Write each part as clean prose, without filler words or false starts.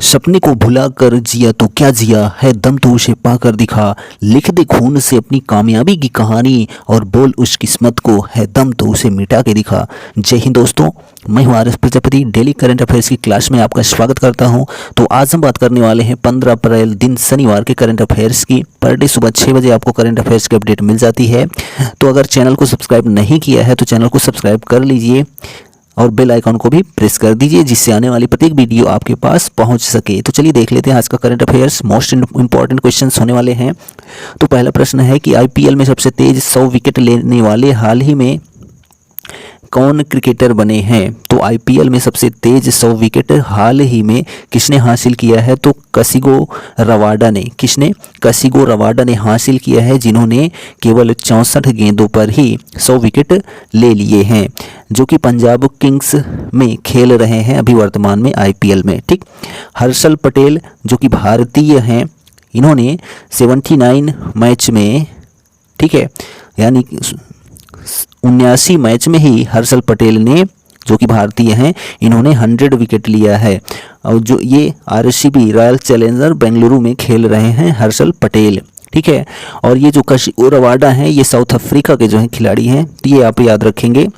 सपने को भुला कर जिया तो क्या जिया है, दम तो उसे पाकर दिखा। लिख दे खून से अपनी कामयाबी की कहानी और बोल उस किस्मत को, है दम तो उसे मिटा के दिखा। जय हिंद दोस्तों, मैं हूं RS. Prajapati. Daily current affairs की क्लास में आपका स्वागत करता हूं। तो आज हम बात करने वाले हैं 15 अप्रैल दिन शनिवार के करंट अफेयर्स की। पर डे सुबह 6 बजे आपको करंट अफेयर्स की अपडेट मिल जाती है। तो अगर चैनल को सब्सक्राइब नहीं किया है तो चैनल को सब्सक्राइब कर लीजिए और बेल आइकन को भी प्रेस कर दीजिए, जिससे आने वाली प्रत्येक वीडियो आपके पास पहुंच सके। तो चलिए देख लेते हैं आज का current affairs. Most important questions होने वाले हैं। तो पहला प्रश्न है कि आईपीएल में सबसे तेज 100 विकेट लेने वाले हाल ही में कौन क्रिकेटर बने हैं। तो आईपीएल में सबसे तेज 100 विकेट हाल ही में किसने हासिल किया है। तो कसिगो रबाडा ने। किसने? कसिगो रबाडा ने हासिल किया है, जिन्होंने केवल 64 गेंदों पर ही 100 विकेट ले लिए हैं, जो कि पंजाब किंग्स में खेल रहे हैं अभी वर्तमान में आईपीएल में। ठीक। हर्षल पटेल जो कि भारतीय हैं, इन्होंने 79 मैच में, ठीक है, यानी 79 मैच में ही हर्षल पटेल ने, जो कि भारतीय हैं, इन्होंने 100 विकेट लिया है। और जो ये आरसीबी रॉयल चैलेंजर बेंगलुरु में खेल रहे हैं हर्षल पटेल। ठीक है। और ये जो कशिगो रबाडा हैं, ये साउथ अफ्रीका के जो हैं खिलाड़ी हैं, तो ये आप याद रखेंगे।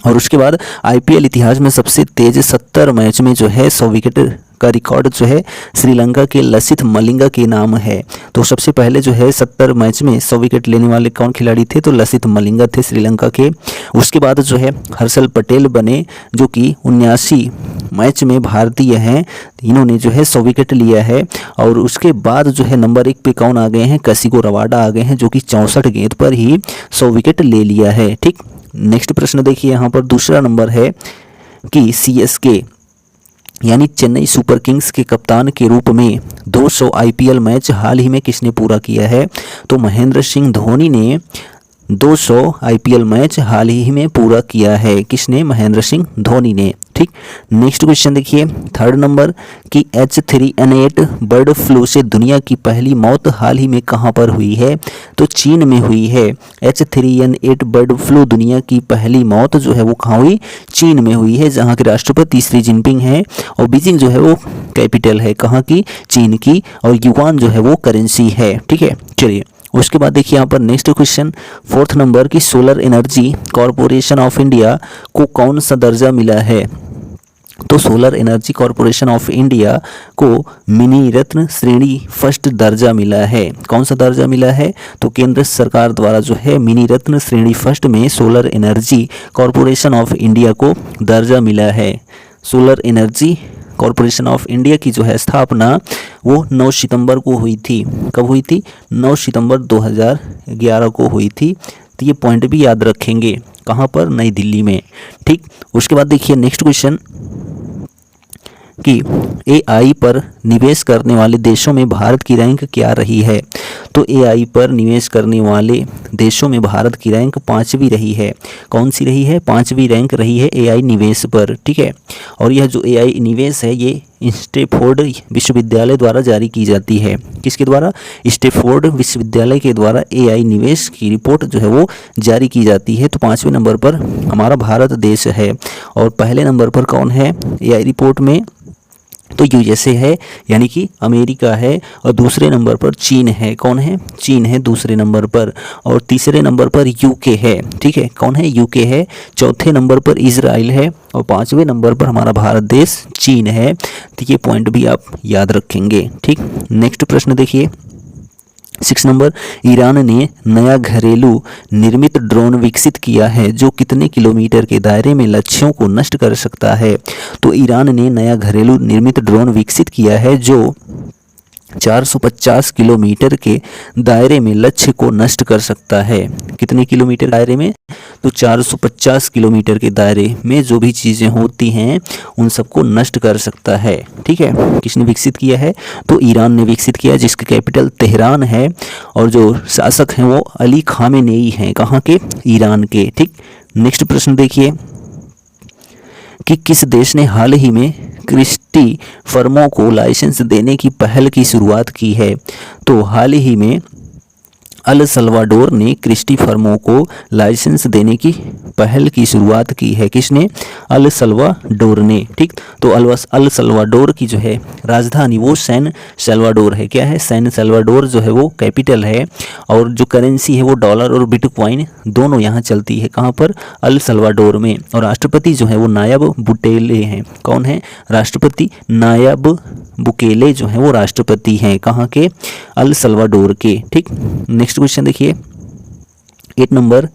और उसके बाद आईपीएल इतिहास में सबसे तेज 70 मैच में जो है 100 विकेट का रिकॉर्ड जो है श्रीलंका के लसिथ मलिंगा के नाम है। तो सबसे पहले जो है 70 मैच में 100 विकेट लेने वाले कौन खिलाड़ी थे। तो लसिथ मलिंगा थे श्रीलंका के। उसके बाद जो है हर्षल पटेल बने, जो कि 79 मैच में भारतीय हैं, इन्होंने जो है 100 विकेट लिया है। और उसके बाद जो है नंबर 1 पे कौन आ गए हैं, कसिगो रबाडा आ गए हैं, जो कि 64 गेंद पर ही 100 विकेट ले लिया है। ठीक। नेक्स्ट प्रश्न देखिए, यहाँ पर दूसरा नंबर है कि सीएसके यानी चेन्नई सुपर किंग्स के कप्तान के रूप में 200 आईपीएल मैच हाल ही में किसने पूरा किया है। तो महेंद्र सिंह धोनी ने 200 आईपीएल मैच हाल ही में पूरा किया है। किसने? महेंद्र सिंह धोनी ने। ठीक। नेक्स्ट क्वेश्चन देखिए, थर्ड नंबर कि H3N8 बर्ड फ्लू से दुनिया की पहली मौत हाल ही में कहां पर हुई है। तो चीन में हुई है। H3N8 बर्ड फ्लू दुनिया की पहली मौत जो है वो कहाँ हुई? चीन में हुई है, जहां के राष्ट्रपति शी जिनपिंग है। और बीजिंग जो है वो कैपिटल है कहाँ की? चीन की। और युआन जो है वो करेंसी है। ठीक है। चलिए उसके बाद देखिए यहाँ पर नेक्स्ट क्वेश्चन, फोर्थ नंबर की solar energy corporation of India को कौन सा दर्जा मिला है। तो solar energy corporation of India को मिनी रत्न श्रेणी फर्स्ट दर्जा मिला है। कौन सा दर्जा मिला है? तो केंद्र सरकार द्वारा जो है मिनी रत्न श्रेणी फर्स्ट में solar energy corporation of India को दर्जा मिला है। Solar energy corporation of India की जो है स्थापना वो 9 सितंबर को हुई थी। कब हुई थी? 9 सितंबर 2011 को हुई थी। तो ये पॉइंट भी याद रखेंगे। कहाँ पर? नई दिल्ली में। ठीक। उसके बाद देखिए नेक्स्ट क्वेश्चन कि एआई पर निवेश करने वाले देशों में भारत की रैंक क्या रही है। तो एआई पर निवेश करने वाले देशों में भारत की रैंक 5वीं रही है। कौन सी रही है? 5वीं रैंक रही है एआई निवेश पर। ठीक है। और यह जो एआई निवेश है ये स्टैनफोर्ड विश्वविद्यालय द्वारा जारी की जाती है। किसके द्वारा? स्टैनफोर्ड विश्वविद्यालय के द्वारा एआई निवेश की रिपोर्ट जो है वो जारी की जाती है। तो 5वें नंबर पर हमारा भारत देश है। और पहले नंबर पर कौन है एआई रिपोर्ट में? तो यूएसए है, यानी कि अमेरिका है। और दूसरे नंबर पर चीन है। कौन है? चीन है दूसरे नंबर पर। और तीसरे नंबर पर यूके है। ठीक है। कौन है? यूके है। चौथे नंबर पर इजराइल है। और 5वें नंबर पर हमारा भारत देश चीन है। तो ये पॉइंट भी आप याद रखेंगे। ठीक। नेक्स्ट प्रश्न देखिए, 6 नंबर, ईरान ने नया घरेलू निर्मित ड्रोन विकसित किया है जो कितने किलोमीटर के दायरे में लक्ष्यों को नष्ट कर सकता है। तो ईरान ने नया घरेलू निर्मित ड्रोन विकसित किया है जो 450 किलोमीटर के दायरे में लक्ष्य को नष्ट कर सकता है। कितने किलोमीटर दायरे में? तो 450 किलोमीटर के दायरे में जो भी चीज़ें होती हैं उन सबको नष्ट कर सकता है। ठीक है। किसने विकसित किया है? तो ईरान ने विकसित किया, जिसकी कैपिटल तेहरान है। और जो शासक हैं वो अली खामेनेई हैं। कहाँ के? ईरान के। ठीक। नेक्स्ट प्रश्न देखिए कि किस देश ने हाल ही में क्रिस्टी फर्मों को लाइसेंस देने की पहल की शुरुआत की है। तो हाल ही में अल सल्वाडोर ने क्रिस्टी फर्मों को लाइसेंस देने की पहल की शुरुआत की है? किसने? अल सल्वाडोर ने। ठीक, तो अल सल्वाडोर की जो है राजधानी वो सैन सल्वाडोर है। क्या है? सैन सल्वाडोर जो है वो कैपिटल है, और जो करेंसी है वो डॉलर और बिटकॉइन दोनों यहाँ चलती है। कहाँ पर? अल सल्वाडोर में। और राष्ट्रपति जो है वो नायब बुकेले हैं। कौन है राष्ट्रपति? नायब बुकेले जो है वो राष्ट्रपति हैं। कहाँ के? अल सल्वाडोर के। ठीक, नेक्स्ट क्वेश्चन देखिए 8 नंबर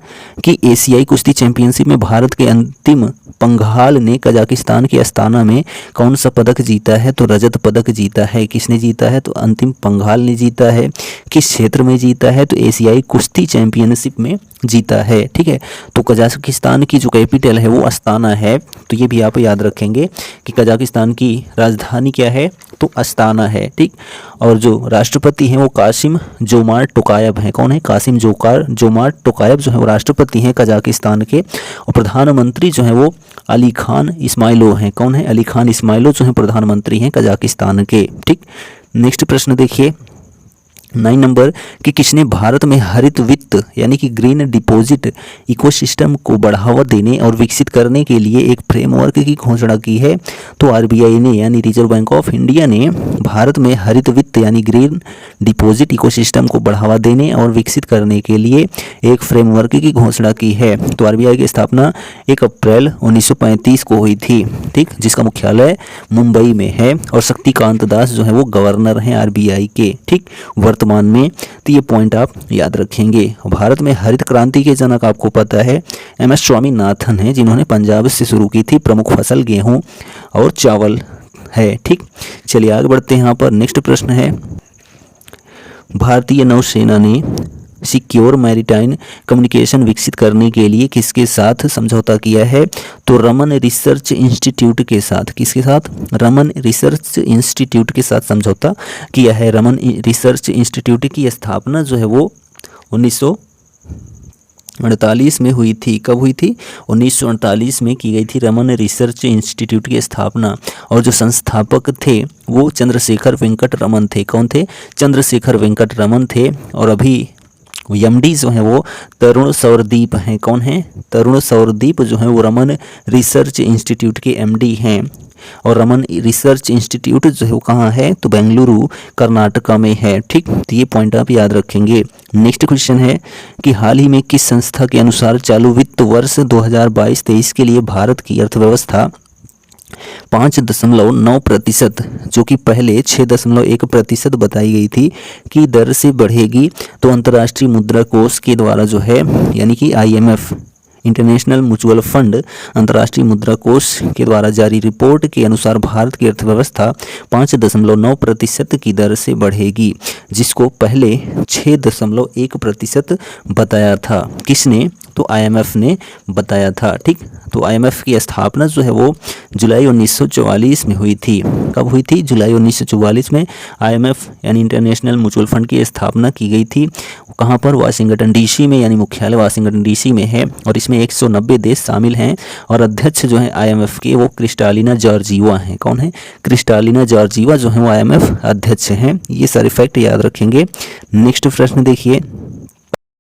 कि एशियाई कुश्ती चैंपियनशिप में भारत के अंतिम पंघाल ने कजाकिस्तान के अस्ताना में कौन सा पदक जीता है? तो रजत पदक जीता है। किसने जीता है? तो अंतिम पंघाल ने जीता है। किस क्षेत्र में जीता है? तो एशियाई कुश्ती चैंपियनशिप में जीता है। ठीक है, तो कजाकिस्तान की जो कैपिटल है वो अस्ताना है। तो ये भी आप याद रखेंगे कि कजाकिस्तान की राजधानी क्या है? तो अस्ताना है। ठीक, और जो राष्ट्रपति हैं वो कासिम जोमार्ट टोकायव हैं। कौन है? कासिम जोमार्ट टोकायव जो है वो राष्ट्रपति हैं कजाकिस्तान के। और प्रधानमंत्री जो है वो अली खान इस्माइलो हैं। कौन है? अली खान इस्माइलो जो है प्रधानमंत्री हैं कजाकिस्तान के। ठीक, नेक्स्ट प्रश्न देखिए 9 नंबर कि किसने भारत में हरित वित्त यानी कि ग्रीन डिपॉजिट इकोसिस्टम को बढ़ावा देने और विकसित करने के लिए एक फ्रेमवर्क की घोषणा की है? तो आरबीआई ने यानी रिजर्व बैंक ऑफ इंडिया ने भारत में हरित वित्त यानी ग्रीन डिपॉजिट इकोसिस्टम को बढ़ावा देने और विकसित करने के लिए एक फ्रेमवर्क की घोषणा की है। तो आरबीआई की स्थापना 1 अप्रैल 1935 को हुई थी। ठीक, जिसका मुख्यालय मुंबई में है, और शक्तिकांत दास जो है वो गवर्नर हैं आरबीआई के। ठीक, वर्तमान में। तो ये पॉइंट आप याद रखेंगे। भारत में हरित क्रांति के जनक आपको पता है एम एस स्वामीनाथन हैं, जिन्होंने पंजाब से शुरू की थी। प्रमुख फसल गेहूं और चावल है। ठीक, चलिए आगे बढ़ते हैं। यहाँ पर नेक्स्ट प्रश्न है भारतीय नौसेना ने सिक्योर मैरीटाइम कम्युनिकेशन विकसित करने के लिए किसके साथ समझौता किया है? तो रमन रिसर्च इंस्टीट्यूट के साथ। किसके साथ? रमन रिसर्च इंस्टीट्यूट के साथ समझौता किया है। रमन रिसर्च इंस्टीट्यूट की स्थापना जो है वो 1948 में हुई थी। कब हुई थी? 1948 में की गई थी रमन रिसर्च इंस्टीट्यूट की स्थापना। और जो संस्थापक थे वो चंद्रशेखर वेंकट रमन थे। कौन थे? चंद्रशेखर वेंकट रमन थे। और अभी एमडी जो है वो तरुण सौरदीप हैं। कौन है? तरुण सौरदीप जो है वो रमन रिसर्च इंस्टीट्यूट के एमडी हैं। और रमन रिसर्च इंस्टीट्यूट जो है वो कहाँ है? तो बेंगलुरु कर्नाटका में है। ठीक, तो ये पॉइंट आप याद रखेंगे। नेक्स्ट क्वेश्चन है कि हाल ही में किस संस्था के अनुसार चालू वित्त वर्ष 2022-23 के लिए भारत की अर्थव्यवस्था 5.9% जो कि पहले 6.1% बताई गई थी की दर से बढ़ेगी? तो अंतर्राष्ट्रीय मुद्रा कोष के द्वारा जो है यानी कि IMF इंटरनेशनल म्यूचुअल फंड अंतर्राष्ट्रीय मुद्रा कोष के द्वारा जारी रिपोर्ट के अनुसार भारत की अर्थव्यवस्था 5.9% की दर से बढ़ेगी, जिसको पहले 6.1% बताया था। किसने? तो IMF ने बताया था। ठीक, तो IMF की स्थापना जो है वो जुलाई 1944 में हुई थी। कब हुई थी? जुलाई 1944 में IMF यानी इंटरनेशनल म्यूचुअल फंड की स्थापना की गई थी। कहाँ पर? वाशिंगटन DC में, यानी मुख्यालय वाशिंगटन DC में है। और इसमें 190 देश शामिल हैं। और अध्यक्ष जो है IMF के वो क्रिस्टालिना जॉर्जीवा हैं। कौन है? क्रिस्टालिना जॉर्जीवा जो है वो IMF अध्यक्ष हैं। ये सारे फैक्ट याद रखेंगे। नेक्स्ट प्रश्न देखिए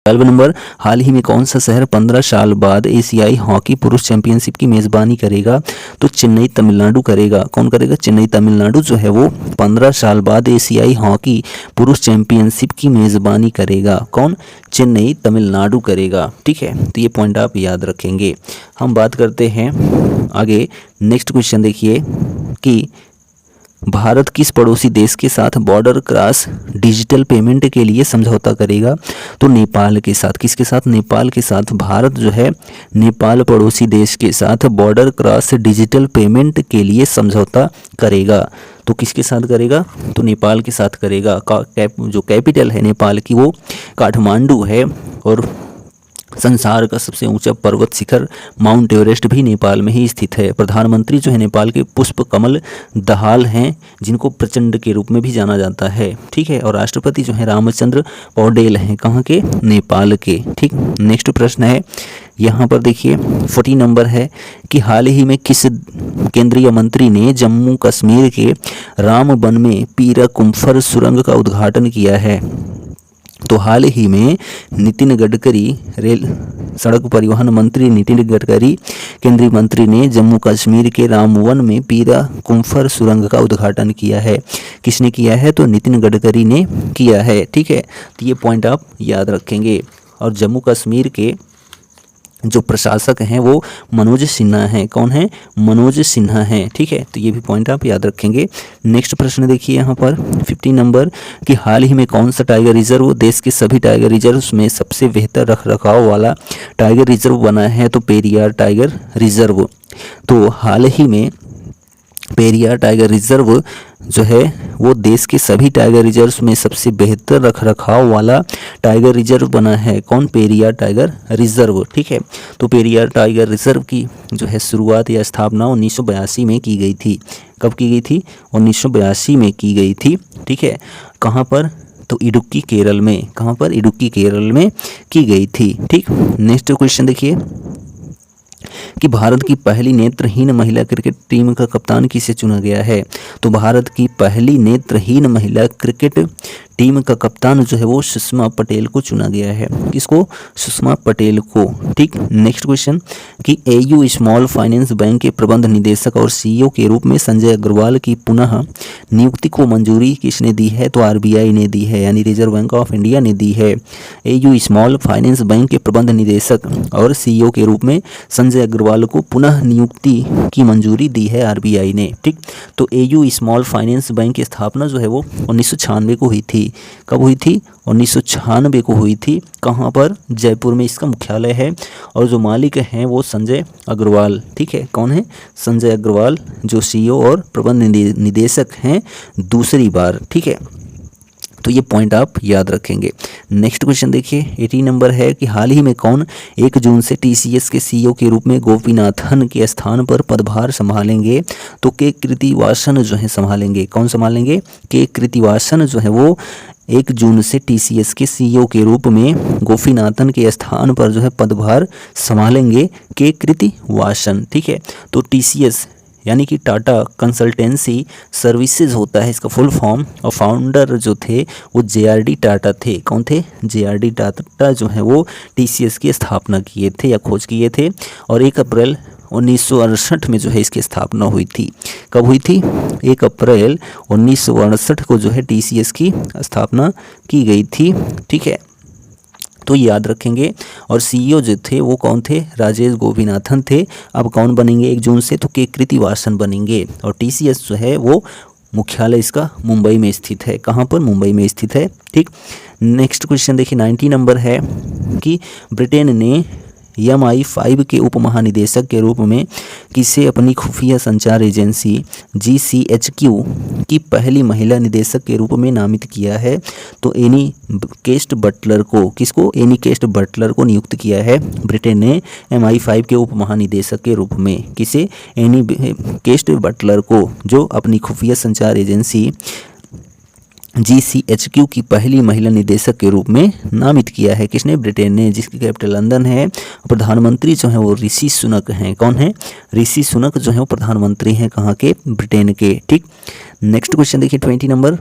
12 नंबर, हाल ही में कौन सा शहर 15 साल बाद एशियाई हॉकी पुरुष चैंपियनशिप की मेज़बानी करेगा? तो चेन्नई तमिलनाडु करेगा। कौन करेगा? चेन्नई तमिलनाडु जो है वो 15 साल बाद एशियाई हॉकी पुरुष चैंपियनशिप की मेज़बानी करेगा। कौन? चेन्नई तमिलनाडु करेगा। ठीक है, तो ये पॉइंट आप याद रखेंगे। हम बात करते हैं आगे। नेक्स्ट क्वेश्चन देखिए कि भारत किस पड़ोसी देश के साथ बॉर्डर क्रॉस डिजिटल पेमेंट के लिए समझौता करेगा? तो नेपाल के साथ। किसके साथ? नेपाल के साथ। भारत जो है नेपाल पड़ोसी देश के साथ बॉर्डर क्रॉस डिजिटल पेमेंट के लिए समझौता करेगा। तो किसके साथ करेगा? तो नेपाल के साथ करेगा। जो कैपिटल है नेपाल की वो काठमांडू है। और संसार का सबसे ऊंचा पर्वत शिखर माउंट एवरेस्ट भी नेपाल में ही स्थित है। प्रधानमंत्री जो है नेपाल के पुष्प कमल दहाल हैं, जिनको प्रचंड के रूप में भी जाना जाता है। ठीक है, और राष्ट्रपति जो है रामचंद्र पौडेल हैं। कहाँ के? नेपाल के। ठीक, नेक्स्ट प्रश्न है यहाँ पर देखिए 40 नंबर है कि हाल ही में किस केंद्रीय मंत्री ने जम्मू कश्मीर के रामबन में पीरा कुम्फर सुरंग का उद्घाटन किया है? तो हाल ही में नितिन गडकरी, रेल सड़क परिवहन मंत्री नितिन गडकरी, केंद्रीय मंत्री ने जम्मू कश्मीर के रामवन में पीरा कुम्फर सुरंग का उद्घाटन किया है। किसने किया है? तो नितिन गडकरी ने किया है। ठीक है, तो ये पॉइंट आप याद रखेंगे। और जम्मू कश्मीर के जो प्रशासक हैं वो मनोज सिन्हा हैं। कौन है? मनोज सिन्हा हैं। ठीक है, तो ये भी पॉइंट आप याद रखेंगे। नेक्स्ट प्रश्न देखिए यहाँ पर 50 नंबर कि हाल ही में कौन सा टाइगर रिजर्व देश के सभी टाइगर रिजर्व में सबसे बेहतर रखरखाव वाला टाइगर रिजर्व बना है? तो पेरियार टाइगर रिजर्व। तो हाल ही में पेरियार टाइगर रिजर्व जो है वो देश के सभी टाइगर रिजर्व में सबसे बेहतर रखरखाव वाला टाइगर रिजर्व बना है। कौन? Periyar tiger reserve. ठीक है, तो पेरियार टाइगर रिजर्व की जो है शुरुआत या स्थापना 1982 में की गई थी। कब की गई थी? 1982 में की गई थी। ठीक है, कहाँ पर? तो इडुक्की केरल में। कहाँ पर? इडुक्की केरल में की गई थी। ठीक, नेक्स्ट क्वेश्चन देखिए कि भारत की पहली नेत्रहीन महिला क्रिकेट टीम का कप्तान किसे चुना गया है? तो भारत की पहली नेत्रहीन महिला क्रिकेट टीम का कप्तान जो है वो सुषमा पटेल को चुना गया है। किसको? सुषमा पटेल को। ठीक, नेक्स्ट क्वेश्चन कि एयू स्मॉल फाइनेंस बैंक के प्रबंध निदेशक और सीईओ के रूप में संजय अग्रवाल की पुनः नियुक्ति को मंजूरी किसने दी है? तो आरबीआई ने दी है, यानी रिजर्व बैंक ऑफ इंडिया ने दी है। एयू स्मॉल फाइनेंस बैंक के प्रबंध निदेशक और सीईओ के रूप में संजय अग्रवाल को पुनः नियुक्ति की मंजूरी दी है आरबीआई ने। ठीक, तो एयू स्मॉल फाइनेंस बैंक की स्थापना जो है वो 1996 को हुई थी। कब हुई थी? 1996 को हुई थी। कहाँ पर? जयपुर में इसका मुख्यालय है और जो मालिक हैं वो संजय अग्रवाल। ठीक है, कौन है? संजय अग्रवाल, जो सीईओ और प्रबंध निदेशक हैं दूसरी बार। ठीक है, तो ये पॉइंट आप याद रखेंगे। नेक्स्ट क्वेश्चन देखिए 80 नंबर है कि हाल ही में कौन 1 जून से टीसीएस के सीईओ के रूप में गोपीनाथन के स्थान पर पदभार संभालेंगे? तो के कृतिवासन जो है संभालेंगे। कौन संभालेंगे? के कृतिवासन जो है वो 1 जून से टीसीएस के सीईओ के रूप में गोपीनाथन के स्थान पर जो है पदभार संभालेंगे के कृतिवासन। ठीक है, तो टीसीएस यानी कि टाटा कंसल्टेंसी सर्विसेज होता है इसका फुल फॉर्म, और फाउंडर जो थे वो जेआरडी टाटा थे। कौन थे? जेआरडी टाटा जो है वो टीसीएस की स्थापना किए थे या खोज किए थे, और 1 अप्रैल 1968 में जो है इसकी स्थापना हुई थी। कब हुई थी? 1 अप्रैल 1968 को जो है टीसीएस की स्थापना की गई थी। ठीक है, तो याद रखेंगे। और सीईओ जो थे वो कौन थे? राजेश गोपीनाथन थे। अब कौन बनेंगे 1 जून से? तो के कृतिवासन बनेंगे। और टीसीएस जो है वो मुख्यालय इसका मुंबई में स्थित है। कहाँ पर? मुंबई में स्थित है। ठीक, नेक्स्ट क्वेश्चन देखिए 90 नंबर है कि ब्रिटेन ने MI5 के उप महानिदेशक के रूप में किसे अपनी खुफिया संचार एजेंसी GCHQ की पहली महिला निदेशक के रूप में नामित किया है? तो एनी केस्ट बटलर को। किसको? एनी केस्ट बटलर को नियुक्त किया है ब्रिटेन ने MI5 के उप महानिदेशक के रूप में। किसे? एनी केस्ट बटलर को, जो अपनी खुफिया संचार एजेंसी GCHQ की पहली महिला निदेशक के रूप में नामित किया है। किसने? ब्रिटेन ने, जिसकी कैपिटल लंदन है। प्रधानमंत्री जो है वो ऋषि सुनक हैं। कौन है? ऋषि सुनक जो है वो प्रधानमंत्री हैं। कहाँ के? ब्रिटेन के। ठीक, नेक्स्ट क्वेश्चन देखिए 20 नंबर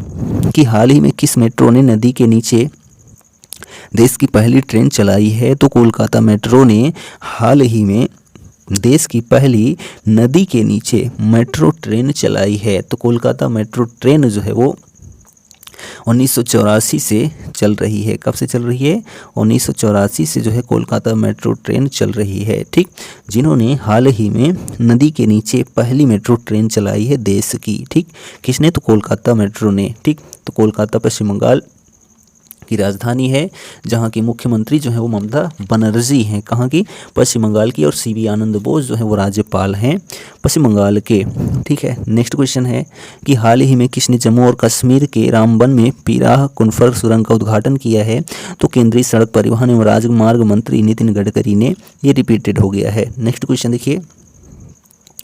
कि हाल ही में किस मेट्रो ने नदी के नीचे देश की पहली ट्रेन चलाई है? तो कोलकाता मेट्रो ने हाल ही में देश की पहली नदी के नीचे मेट्रो ट्रेन चलाई है। तो कोलकाता मेट्रो ट्रेन जो है वो 1984 से चल रही है। कब से चल रही है? 1984 से जो है कोलकाता मेट्रो ट्रेन चल रही है। ठीक, जिन्होंने हाल ही में नदी के नीचे पहली मेट्रो ट्रेन चलाई है देश की। ठीक, किसने? तो कोलकाता मेट्रो ने। ठीक, तो कोलकाता पश्चिम बंगाल की राजधानी है, जहाँ की मुख्यमंत्री जो है वो ममता बनर्जी हैं। कहाँ की? पश्चिम बंगाल की। और सीवी आनंद बोस जो है वो राज्यपाल हैं पश्चिम बंगाल के। ठीक है, नेक्स्ट क्वेश्चन है कि हाल ही में किसने जम्मू और कश्मीर के रामबन में पीराह कुनफर सुरंग का उद्घाटन किया है? तो केंद्रीय सड़क परिवहन एवं राजमार्ग मंत्री नितिन गडकरी ने। ये रिपीटेड हो गया है। नेक्स्ट क्वेश्चन देखिए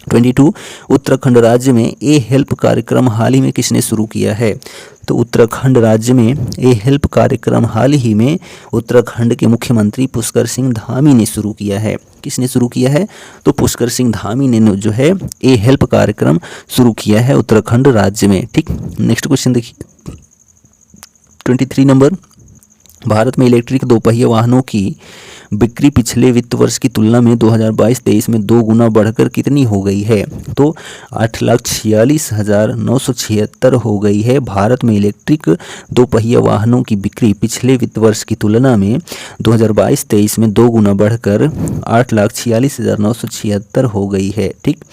22 उत्तराखंड राज्य में ए हेल्प कार्यक्रम हाल ही में किसने शुरू किया है? तो उत्तराखंड राज्य में ए हेल्प कार्यक्रम हाल ही में उत्तराखंड के मुख्यमंत्री पुष्कर सिंह धामी ने शुरू किया है। किसने शुरू किया है? तो पुष्कर सिंह धामी ने जो है ए हेल्प कार्यक्रम शुरू किया है उत्तराखंड राज्य में। ठीक, नेक्स्ट क्वेश्चन देखिए 23 नंबर भारत में इलेक्ट्रिक दोपहिया वाहनों की बिक्री पिछले वित्त वर्ष की तुलना में 2022-23 में 2 गुना बढ़कर कितनी हो गई है? तो 8,46,976 हो गई है। भारत में इलेक्ट्रिक दोपहिया वाहनों की बिक्री पिछले वित्त वर्ष की तुलना में 2022-23 में 2 गुना बढ़कर 8,46,976 हो गई है। ठीक,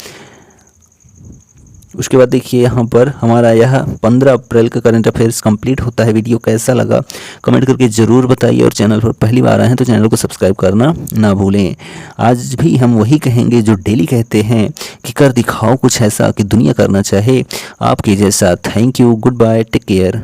उसके बाद देखिए यहाँ पर हमारा यह 15 अप्रैल का करंट अफेयर्स कंप्लीट होता है। वीडियो कैसा लगा कमेंट करके ज़रूर बताइए, और चैनल पर पहली बार आए हैं तो चैनल को सब्सक्राइब करना ना भूलें। आज भी हम वही कहेंगे जो डेली कहते हैं कि कर दिखाओ कुछ ऐसा कि दुनिया करना चाहे आपके जैसा। Thank you, goodbye, take care.